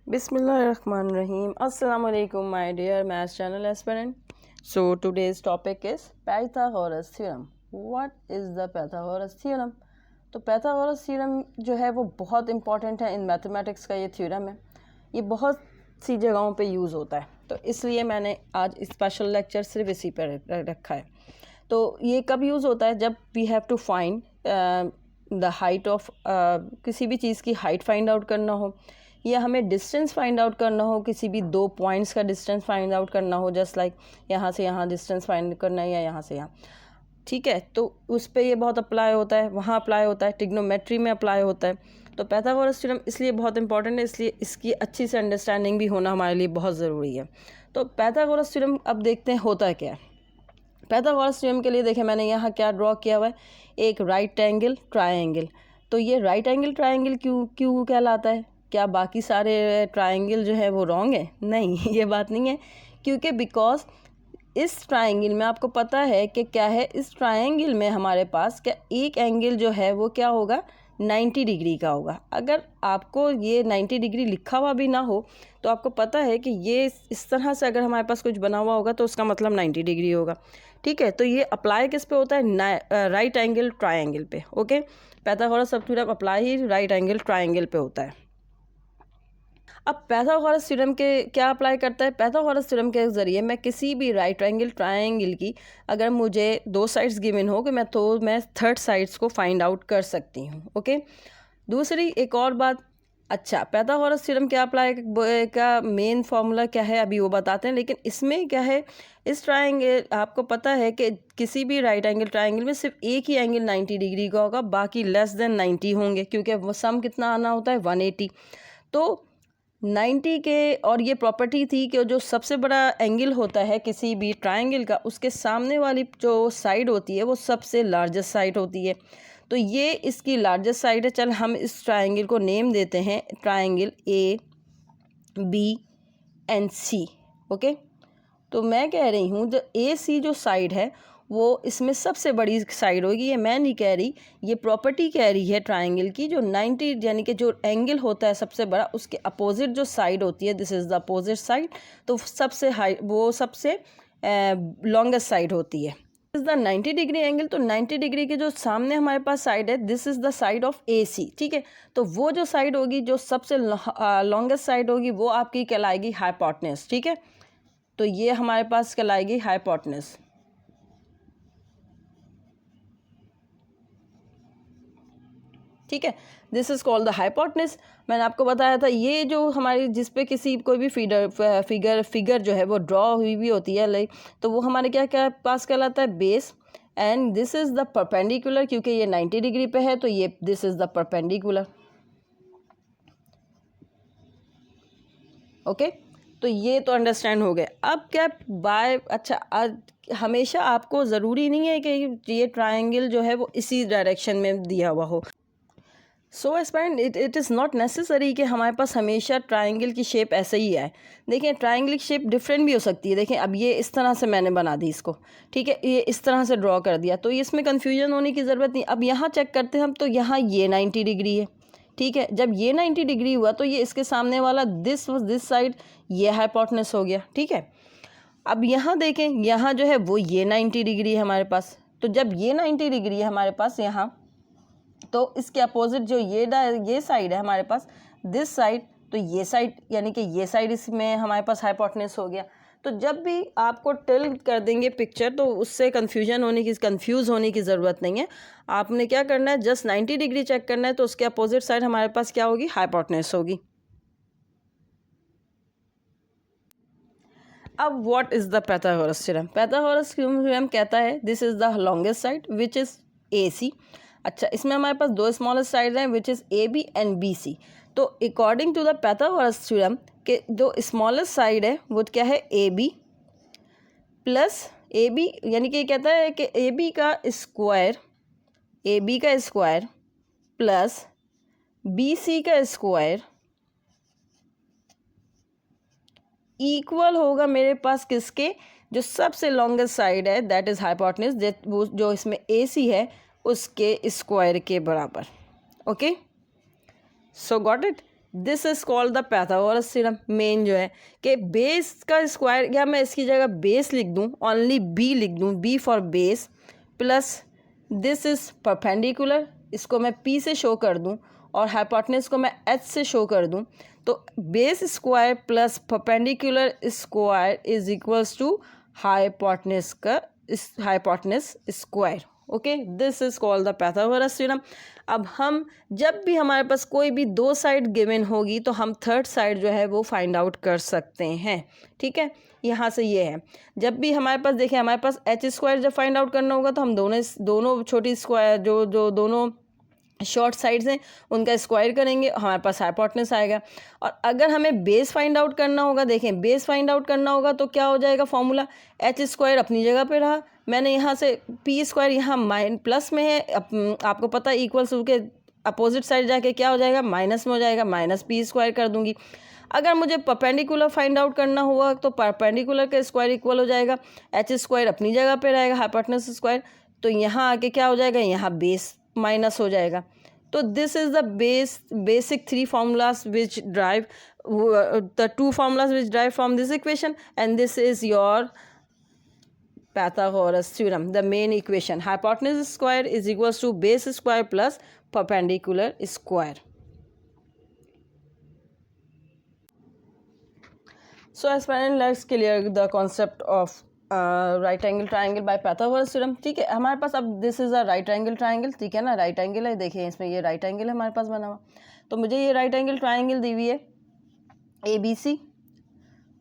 Bismillahirrahmanirrahim. Assalamu alaikum, my dear math channel aspirant. So today's topic is Pythagoras theorem. What is the Pythagoras theorem? तो Pythagoras theorem जो है वो बहुत important है in mathematics का। ये थ्योरम है, ये बहुत सी जगहों पे यूज़ होता है, तो इसलिए मैंने आज स्पेशल लेक्चर सिर्फ इसी पर रखा है। तो ये कब यूज़ होता है? जब we have to find the height of किसी भी चीज़ की हाइट फाइंड आउट करना हो, या हमें डिस्टेंस फाइंड आउट करना हो, किसी भी दो पॉइंट्स का डिस्टेंस फाइंड आउट करना हो, जस्ट लाइक यहाँ से यहाँ डिस्टेंस फाइंड करना है या यहाँ से यहाँ, ठीक है। तो उस पर ये बहुत अप्लाई होता है, वहाँ अप्लाई होता है, ट्रिग्नोमेट्री में अप्लाई होता है। तो पाइथागोरस थ्योरम इसलिए बहुत इंपॉर्टेंट है, इसलिए इसकी अच्छी से अंडरस्टैंडिंग भी होना हमारे लिए बहुत ज़रूरी है। तो पाइथागोरस थ्योरम अब देखते हैं होता क्या है। पाइथागोरस थ्योरम के लिए देखें मैंने यहाँ क्या ड्रॉ किया हुआ है, एक राइट एंगल ट्रायंगल। तो ये राइट एंगल ट्रायंगल क्यों कहलाता है? क्या बाकी सारे ट्रायंगल जो है वो रॉन्ग है? नहीं, ये बात नहीं है, क्योंकि बिकॉज इस ट्रायंगल में आपको पता है कि क्या है, इस ट्रायंगल में हमारे पास क्या एक एंगल जो है वो क्या होगा, 90 डिग्री का होगा। अगर आपको ये 90 डिग्री लिखा हुआ भी ना हो तो आपको पता है कि ये इस तरह से अगर हमारे पास कुछ बना हुआ होगा तो उसका मतलब 90 डिग्री होगा, ठीक है। तो ये अप्लाई किस पे होता है? राइट एंगल ट्रायंगल पे। ओके, पाइथागोरस थ्योरम अप्लाई ही राइट एंगल ट्रायंगल पे होता है। अब पाइथागोरस थ्योरम के क्या अप्लाई करता है? पाइथागोरस थ्योरम के ज़रिए मैं किसी भी राइट एंगल ट्रायंगल की अगर मुझे दो साइड्स गिवन हो कि मैं थर्ड साइड्स को फाइंड आउट कर सकती हूँ। ओके, दूसरी एक और बात, अच्छा पाइथागोरस थ्योरम क्या अप्लाई का मेन फार्मूला क्या है अभी वो बताते हैं, लेकिन इसमें क्या है, इस ट्रायंगल आपको पता है कि किसी भी राइट एंगल ट्रायंगल में सिर्फ एक ही एंगल 90 डिग्री का होगा, बाकी लेस देन 90 होंगे, क्योंकि वो सम कितना आना होता है, 180। तो 90 के, और ये प्रॉपर्टी थी कि जो सबसे बड़ा एंगल होता है किसी भी ट्रायंगल का, उसके सामने वाली जो साइड होती है वो सबसे लार्जेस्ट साइड होती है। तो ये इसकी लार्जेस्ट साइड है। चल हम इस ट्रायंगल को नेम देते हैं ट्रायंगल ABC। ओके, तो मैं कह रही हूँ जो AC जो साइड है वो इसमें सबसे बड़ी साइड होगी। ये मैं नहीं कह रही, ये प्रॉपर्टी कह रही है ट्रायंगल की। जो 90 यानी कि जो एंगल होता है सबसे बड़ा, उसके अपोजिट जो साइड होती है, this is the opposite side, तो सबसे हाई वो सबसे लॉन्गेस्ट साइड होती है। Is the 90 degree angle. तो 90 डिग्री के जो सामने हमारे पास साइड है, this is the side of AC, ठीक है। तो वो जो साइड होगी, जो सबसे लॉन्गेस्ट साइड होगी, वो आपकी कहलाएगी हाइपोटेनस, ठीक है। तो ये हमारे पास कहलाएगी हाइपोटेनस। ठीक है, this is called the hypotenuse. मैंने आपको बताया था ये जो हमारी जिस पे किसी कोई भी फिगर जो है वो ड्रॉ हुई भी होती है, लाइक, तो वो हमारे क्या पास कहलाता है, base. And this is the perpendicular, क्योंकि ये 90 डिग्री पे है तो ये this is the perpendicular. Okay, तो ये तो अंडरस्टैंड हो गए। अब क्या अच्छा, हमेशा आपको ज़रूरी नहीं है कि ये ट्रायंगल जो है वो इसी डायरेक्शन में दिया हुआ हो। So aspirant it is not necessary कि हमारे पास हमेशा ट्रायंगल की शेप ऐसे ही आए। देखें, ट्रायंगल की शेप डिफरेंट भी हो सकती है। देखें, अब ये इस तरह से मैंने बना दी इसको, ठीक है, ये इस तरह से ड्रॉ कर दिया, तो इसमें कन्फ्यूजन होने की ज़रूरत नहीं। अब यहाँ चेक करते हैं हम, तो यहाँ ये 90 डिग्री है, ठीक है। जब ये 90 डिग्री हुआ तो ये इसके सामने वाला दिस साइड, ये हाइपोटेनस हो गया, ठीक है। अब यहाँ देखें, यहाँ जो है वो ये 90 डिग्री है हमारे पास। तो जब ये 90 डिग्री है हमारे पास यहाँ, तो इसके अपोजिट जो ये साइड है हमारे पास, दिस साइड, तो ये साइड यानी कि ये साइड इसमें हमारे पास हाइपोटेनस हो गया। तो जब भी आपको टिल्ट कर देंगे पिक्चर, तो उससे कंफ्यूज होने की ज़रूरत नहीं है। आपने क्या करना है, जस्ट 90 डिग्री चेक करना है, तो उसके अपोजिट साइड हमारे पास क्या होगी, हाइपोटेनस होगी। अब what is the Pythagoras theorem? Pythagoras theorem कहता है this is the longest side which is AC। अच्छा, इसमें हमारे पास दो स्मॉलेस्ट साइड हैं which is AB and BC। तो according to the Pythagoras theorem के जो स्मॉलेस्ट साइड है वो क्या है, AB प्लस AB, यानी कि कहता है कि AB का स्क्वायर प्लस BC का स्क्वायर इक्वल होगा मेरे पास किसके, जो सबसे लॉन्गेस्ट साइड है, दैट इज़ हाइपोटेनस, वो जो इसमें AC है उसके स्क्वायर के बराबर। Okay, so got it. This is called the Pythagoras theorem. Main जो है कि बेस का स्क्वायर, या मैं इसकी जगह बेस लिख दूँ, ओनली बी लिख दूँ, B for base, plus this is perpendicular, इसको मैं पी से शो कर दूँ और हाइपोटेनस को मैं एच से शो कर दूँ, तो base square plus perpendicular square is equals to hypotenuse का hypotenuse square. Okay, this is called the Pythagoras theorem. अब हम जब भी हमारे पास कोई भी दो साइड गिवन होगी तो हम थर्ड साइड जो है वो फाइंड आउट कर सकते हैं। ठीक है, यहाँ से ये है, जब भी हमारे पास देखिए हमारे पास एच स्क्वायर जब फाइंड आउट करना होगा तो हम दोनों छोटी स्क्वायर जो दोनों शॉर्ट साइड्स हैं उनका स्क्वायर करेंगे, हमारे पास हाइपोटेनस आएगा। और अगर हमें बेस फाइंड आउट करना होगा, देखें बेस फाइंड आउट करना होगा तो क्या हो जाएगा फॉर्मूला, एच स्क्वायर अपनी जगह पे रहा, मैंने यहाँ से पी स्क्वायर यहाँ प्लस में है, आपको पता है इक्वल्स के अपोजिट साइड जाके क्या हो जाएगा, माइनस में हो जाएगा, माइनस पी स्क्वायर कर दूंगी। अगर मुझे परपेंडिकुलर फाइंड आउट करना हुआ तो परपेंडिकुलर का स्क्वायर इक्वल हो जाएगा, एच स्क्वायर अपनी जगह पे रहेगा, हाइपोटेनस स्क्वायर, तो यहाँ आके क्या हो जाएगा, यहाँ बेस माइनस हो जाएगा। तो this is the basic three formulas which derive the two formulas which derive from this equation, and this is your Pythagoras theorem. The main equation, hypotenuse square is equals to base square plus perpendicular square. So aspirant, let's clear the concept of right angle triangle by Pythagoras theorem. ठीक है, हमारे पास अब this is a right angle triangle, ठीक है ना, right angle है, देखिए इसमें ये राइट एंगल है हमारे पास बना हुआ, तो मुझे ये राइट एंगल ट्राइंगल दी हुई है ए बी सी,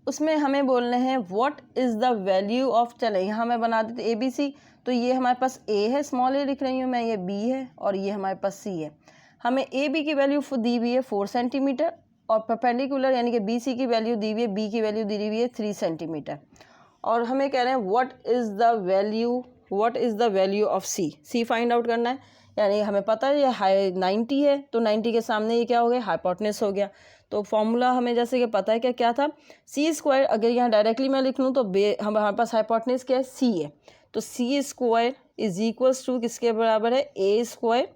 उसमें हमें बोलने हैं what is the value of, चले यहाँ मैं बना देती ए बी सी, तो ये हमारे पास ए है, स्मॉल ए लिख रही हूँ मैं, ये बी है और ये हमारे पास सी है। हमें ए बी की वैल्यू दी हुई है 4 सेंटीमीटर और परपेंडिकुलर यानी कि बी सी की वैल्यू दी हुई है, बी की वैल्यू दी हुई है 3 सेंटीमीटर, और हमें कह रहे हैं what is the value of C, C find out करना है, यानी हमें पता है ये हाई 90 है, तो 90 के सामने ये क्या हो गया, हाइपोटेनस हो गया। तो फॉर्मूला हमें जैसे कि पता है कि क्या था, सी स्क्वायर, अगर यहाँ डायरेक्टली मैं लिख लूँ तो हमारे पास हाइपोटेनस क्या है, सी है, तो C square is equals to किसके बराबर है, A square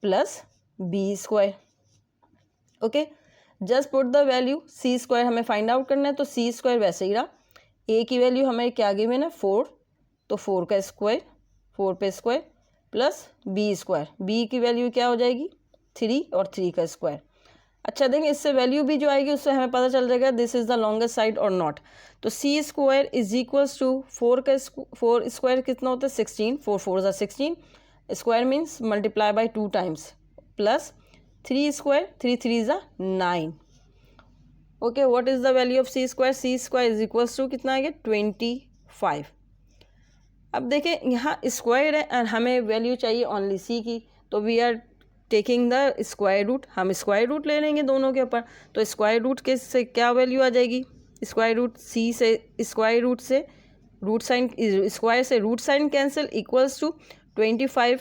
plus B square. Okay, just put the value, C square हमें फाइंड आउट करना है, तो सी स्क्वायर वैसे ही रहा, ए की वैल्यू हमें क्या गिवन है 4, तो 4 का स्क्वायर, 4 पे square plus B square, B की वैल्यू क्या हो जाएगी 3 और 3 का स्क्वायर। अच्छा देखें, इससे वैल्यू भी जो आएगी उससे हमें पता चल जाएगा this is the longest side और नॉट। तो C square is equals to 4 square कितना होता है 16, 4 4 ज़ा 16, square means multiply by 2 times, plus 3 square 3 3 ज़ा 9। Okay, what is the value of C square, C square is equals to कितना आ गया 25। अब देखें यहाँ स्क्वायर है और हमें वैल्यू चाहिए ओनली सी की, तो we are taking the square root, हम स्क्वायर रूट ले लेंगे दोनों के ऊपर, तो स्क्वायर रूट के से क्या वैल्यू आ जाएगी, स्क्वायर रूट सी से स्क्वायर रूट से रूट साइन, स्क्वायर से root sign cancel, equals to 25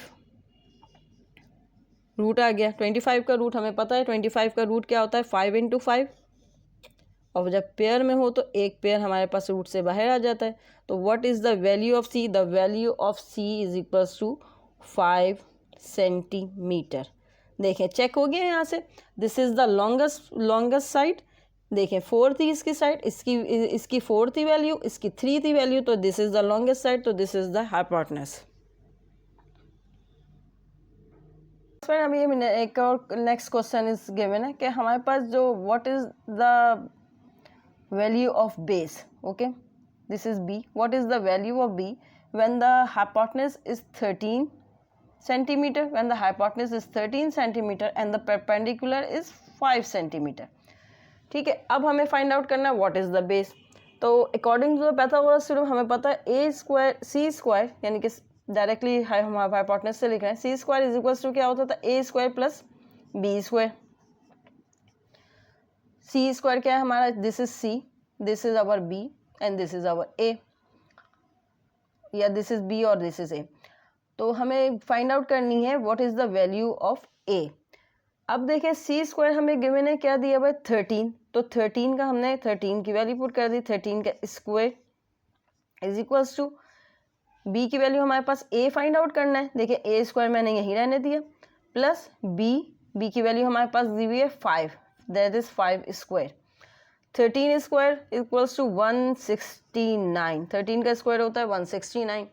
root आ गया। 25 का रूट हमें पता है, 25 का रूट क्या होता है 5 इंटू 5, और जब पेयर में हो तो एक पेयर हमारे पास रूट से बाहर आ जाता है। तो what is the value of C, the value of C is equals to 5 centimetre. देखें चेक हो गया यहाँ से, this is the longest side, देखें 4 थी इसकी साइड, इसकी 4 थी वैल्यू, इसकी 3 थी वैल्यू, तो this is the longest side, तो दिस इज़ द हाइपोटेनस। फिर अभी एक और नेक्स्ट क्वेश्चन इज गिवन है कि हमारे पास जो what is the value of base, okay, this is b, what is the value of b when the hypotenuse is 13 centimeter, when the hypotenuse is 13 centimeter and the perpendicular is 5 centimeter। ठीक है, अब हमें find out करना है what is the base. तो according to the Pythagoras theorem हमें पता है ए स्क्वायर सी स्क्वायर, यानी कि डायरेक्टली हम हाइपोटेनस से लिख रहे हैं, C square is equals to क्या होता था A square plus B square. C square क्या है हमारा, this is C, this is our B and this is our A, या दिस इज बी और दिस इज ए। तो हमें फाइंड आउट करनी है what is the value of A. अब देखें सी स्क्वायर हमें गिवन है क्या दिया हुआ है 13, तो 13 का हमने 13 की वैल्यू पुट कर दी, 13 का square is equals to B की वैल्यू हमारे पास ए फाइंड आउट करना है, देखिए ए स्क्वायर मैंने यहीं रहने दिया, प्लस बी की वैल्यू हमारे पास दी हुई है 5, that is 5 square. 13 square equals to 169. 13 का स्क्वायर होता है 169.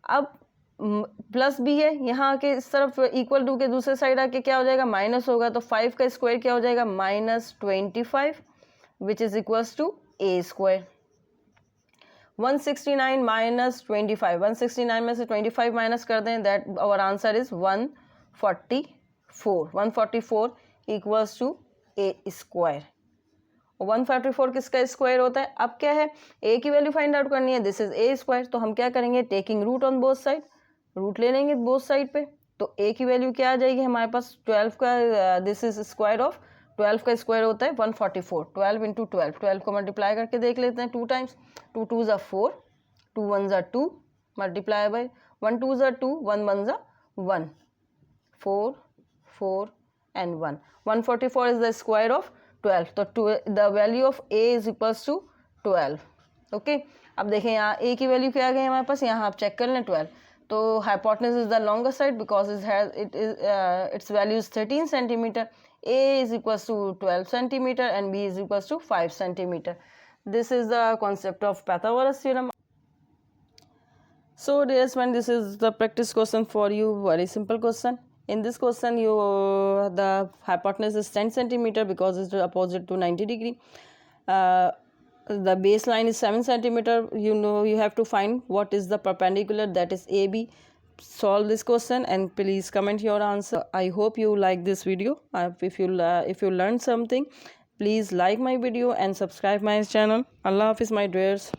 अब प्लस भी है, यहाँ आके इस तरफ इक्वल टू के दूसरे साइड आके क्या हो जाएगा, माइनस होगा. तो 5 का स्क्वायर क्या हो जाएगा, -25 which is equals to a square. 169 minus 25, 169 में से 25 माइनस कर दें, that our answer is 144. 144 equals to a square. 144 किसका स्क्वायर होता है. अब क्या है, a की वैल्यू फाइंड आउट करनी है, दिस इज a स्क्वायर. तो हम क्या करेंगे, taking root on both side, root ले लेंगे बोथ साइड पे. तो a की वैल्यू क्या आ जाएगी हमारे पास, 12 का, दिस इज स्क्वायर ऑफ 12 का स्क्वायर होता है 144. 12 इंटू 12, 12 को मल्टीप्लाई करके देख लेते हैं 2 टाइम्स. 2 2 ज़ा 4, 2 1 ज़ा 2, मल्टीप्लाई बाई 1 2 ज़ा 2, 1 1 ज़ा 1, 4 4 and 1. 144 is the square of 12. तो the value of a is equals to 12. Okay, अब देखें यहाँ a की वैल्यू क्या आ गई हमारे पास, यहाँ आप चेक कर लें 12. तो hypotenuse is the longer side because its value is 13 centimeter. a is equals to 12 centimeter and b is equals to 5 centimeter. This is the concept of Pythagoras theorem. So dear friend, this is the practice question for you. Very simple question. In this question, the hypotenuse is 10 centimeter because it's opposite to 90 degree. The baseline is 7 centimeter. You know, you have to find what is the perpendicular, that is AB. Solve this question and please comment your answer. I hope you like this video. If you learned something, please like my video and subscribe my channel. Allah Hafiz, my dears.